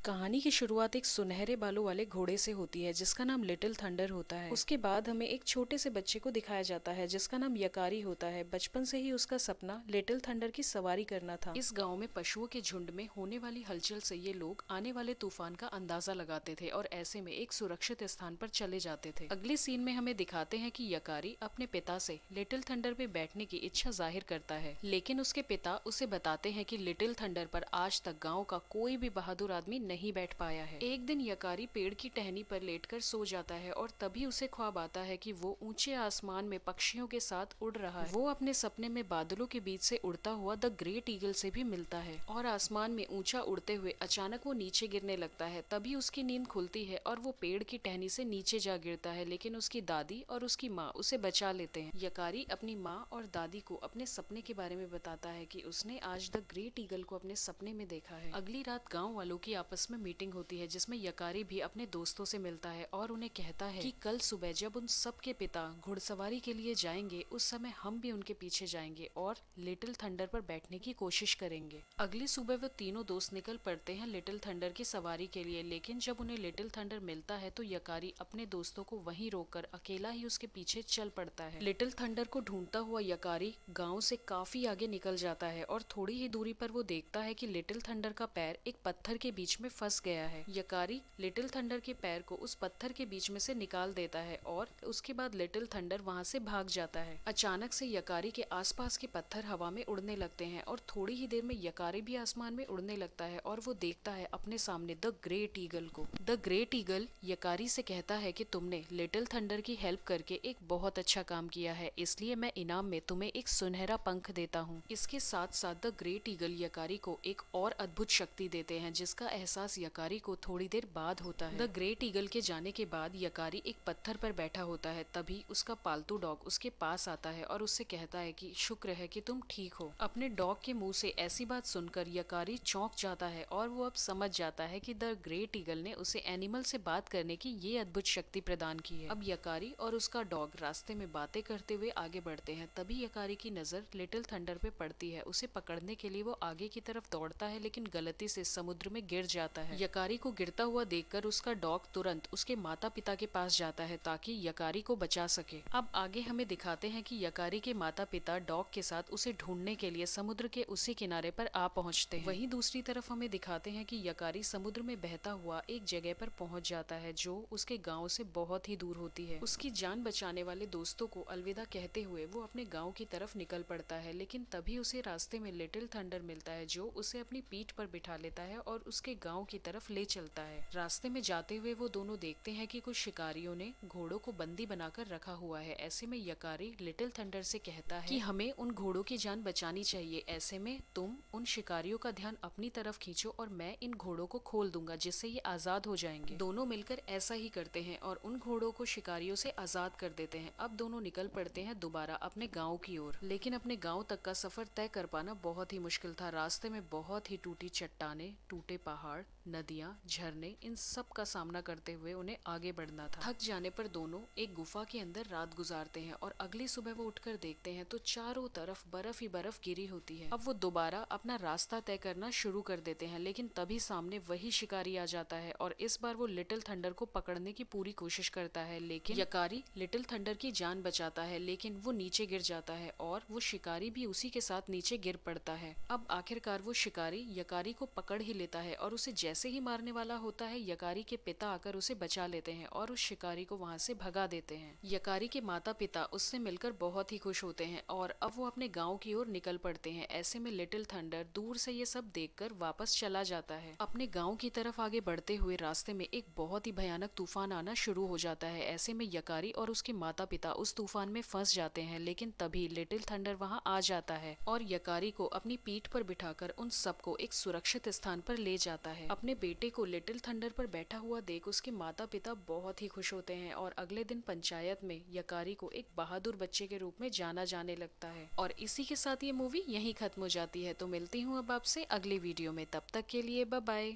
कहानी की शुरुआत एक सुनहरे बालों वाले घोड़े से होती है जिसका नाम लिटिल थंडर होता है। उसके बाद हमें एक छोटे से बच्चे को दिखाया जाता है जिसका नाम यकारी होता है। बचपन से ही उसका सपना लिटिल थंडर की सवारी करना था। इस गांव में पशुओं के झुंड में होने वाली हलचल से ये लोग आने वाले तूफान का अंदाजा लगाते थे और ऐसे में एक सुरक्षित स्थान पर चले जाते थे। अगले सीन में हमें दिखाते हैं कि यकारी अपने पिता से लिटिल थंडर पे बैठने की इच्छा जाहिर करता है, लेकिन उसके पिता उसे बताते हैं कि लिटिल थंडर पर आज तक गाँव का कोई भी बहादुर आदमी नहीं बैठ पाया है। एक दिन यकारी पेड़ की टहनी पर लेटकर सो जाता है और तभी उसे ख्वाब आता है कि वो ऊंचे आसमान में पक्षियों के साथ उड़ रहा है। वो अपने सपने में बादलों के बीच से उड़ता हुआ द ग्रेट ईगल से भी मिलता है और आसमान में ऊंचा उड़ते हुए अचानक वो नीचे गिरने लगता है। तभी उसकी नींद खुलती है और वो पेड़ की टहनी से नीचे जा गिरता है, लेकिन उसकी दादी और उसकी माँ उसे बचा लेते हैं। यकारी अपनी माँ और दादी को अपने सपने के बारे में बताता है कि उसने आज द ग्रेट ईगल को अपने सपने में देखा है। अगली रात गाँव वालों की आपस में मीटिंग होती है जिसमें यकारी भी अपने दोस्तों से मिलता है और उन्हें कहता है कि कल सुबह जब उन सब के पिता घुड़सवारी के लिए जाएंगे उस समय हम भी उनके पीछे जाएंगे और लिटिल थंडर पर बैठने की कोशिश करेंगे। अगली सुबह वो तीनों दोस्त निकल पड़ते हैं लिटिल थंडर की सवारी के लिए, लेकिन जब उन्हें लिटिल थंडर मिलता है तो यकारी अपने दोस्तों को वहीं रोककर अकेला ही उसके पीछे चल पड़ता है। लिटिल थंडर को ढूंढता हुआ यकारी गाँव से काफी आगे निकल जाता है और थोड़ी ही दूरी पर वो देखता है कि लिटिल थंडर का पैर एक पत्थर के बीच में फंस गया है। यकारी लिटिल थंडर के पैर को उस पत्थर के बीच में से निकाल देता है और उसके बाद लिटिल थंडर वहां से भाग जाता है। अचानक से यकारी के आसपास के पत्थर हवा में उड़ने लगते हैं और थोड़ी ही देर में यकारी भी आसमान में उड़ने लगता है और वो देखता है अपने सामने द ग्रेट ईगल को। द ग्रेट ईगल यकारी से कहता है कि तुमने लिटिल थंडर की हेल्प करके एक बहुत अच्छा काम किया है, इसलिए मैं इनाम में तुम्हें एक सुनहरा पंख देता हूँ। इसके साथ साथ द ग्रेट ईगल यकारी को एक और अद्भुत शक्ति देते हैं जिसका एहसास यकारी को थोड़ी देर बाद होता है। द ग्रेट ईगल के जाने के बाद यकारी एक पत्थर पर बैठा होता है, तभी उसका पालतू डॉग उसके पास आता है और उससे कहता है कि शुक्र है कि तुम ठीक हो। अपने डॉग के मुंह से ऐसी बात सुनकर यकारी चौंक जाता है और वो अब समझ जाता है कि द ग्रेट ईगल ने उसे एनिमल से बात करने की ये अद्भुत शक्ति प्रदान की है। अब यकारी और उसका डॉग रास्ते में बातें करते हुए आगे बढ़ते हैं। तभी यकारी की नजर लिटिल थंडर पे पड़ती है। उसे पकड़ने के लिए वो आगे की तरफ दौड़ता है, लेकिन गलती से समुद्र में गिर जाता है। यकारी को गिरता हुआ देखकर उसका डॉग तुरंत उसके माता पिता के पास जाता है ताकि यकारी को बचा सके। अब आगे हमें दिखाते हैं कि यकारी के माता पिता डॉग के साथ उसे ढूंढने के लिए समुद्र के उसी किनारे पर आ पहुंचते हैं। वहीं दूसरी तरफ हमें दिखाते हैं कि यकारी समुद्र में बहता हुआ एक जगह पर पहुंच जाता है जो उसके गांव से बहुत ही दूर होती है। उसकी जान बचाने वाले दोस्तों को अलविदा कहते हुए वो अपने गाँव की तरफ निकल पड़ता है, लेकिन तभी उसे रास्ते में लिटिल थंडर मिलता है जो उसे अपनी पीठ पर बिठा लेता है और उसके गाँव की तरफ ले चलता है। रास्ते में जाते हुए वो दोनों देखते हैं कि कुछ शिकारियों ने घोड़ों को बंदी बनाकर रखा हुआ है। ऐसे में यकारी लिटिल थंडर से कहता है कि हमें उन घोड़ों की जान बचानी चाहिए। ऐसे में तुम उन शिकारियों का ध्यान अपनी तरफ खींचो और मैं इन घोड़ों को खोल दूंगा जिससे ये आजाद हो जाएंगे। दोनों मिलकर ऐसा ही करते हैं और उन घोड़ों को शिकारियों से आजाद कर देते हैं। अब दोनों निकल पड़ते हैं दोबारा अपने गाँव की ओर, लेकिन अपने गाँव तक का सफर तय कर पाना बहुत ही मुश्किल था। रास्ते में बहुत ही टूटी चट्टाने, टूटे पहाड़, नदियाँ, झरने, इन सब का सामना करते हुए उन्हें आगे बढ़ना था। थक जाने पर दोनों एक गुफा के अंदर रात गुजारते हैं और अगली सुबह वो उठकर देखते हैं तो चारों तरफ बर्फ ही बर्फ गिरी होती है। अब वो दोबारा अपना रास्ता तय करना शुरू कर देते हैं, लेकिन तभी सामने वही शिकारी आ जाता है और इस बार वो लिटिल थंडर को पकड़ने की पूरी कोशिश करता है, लेकिन यकारी लिटिल थंडर की जान बचाता है, लेकिन वो नीचे गिर जाता है और वो शिकारी भी उसी के साथ नीचे गिर पड़ता है। अब आखिरकार वो शिकारी यकारी को पकड़ ही लेता है और उसे जैसे ही मारने वाला होता है यकारी के पिता आकर उसे बचा लेते हैं और उस शिकारी को वहां से भगा देते हैं। यकारी के माता पिता उससे मिलकर बहुत ही खुश होते हैं और अब वो अपने गाँव की ओर निकल पड़ते हैं। ऐसे में लिटिल थंडर दूर से ये सब देखकर वापस चला जाता है। अपने गाँव की तरफ आगे बढ़ते हुए रास्ते में एक बहुत ही भयानक तूफान आना शुरू हो जाता है। ऐसे में यकारी और उसके माता पिता उस तूफान में फंस जाते हैं, लेकिन तभी लिटिल थंडर वहां आ जाता है और यकारी को अपनी पीठ पर बिठाकर उन सबको एक सुरक्षित स्थान पर ले जाता है। अपने बेटे को लिटिल थंडर पर बैठा हुआ देख उसके माता पिता बहुत ही खुश होते हैं और अगले दिन पंचायत में यकारी को एक बहादुर बच्चे के रूप में जाना जाने लगता है। और इसी के साथ ये मूवी यहीं खत्म हो जाती है। तो मिलती हूँ अब आपसे अगली वीडियो में, तब तक के लिए बाय बाय।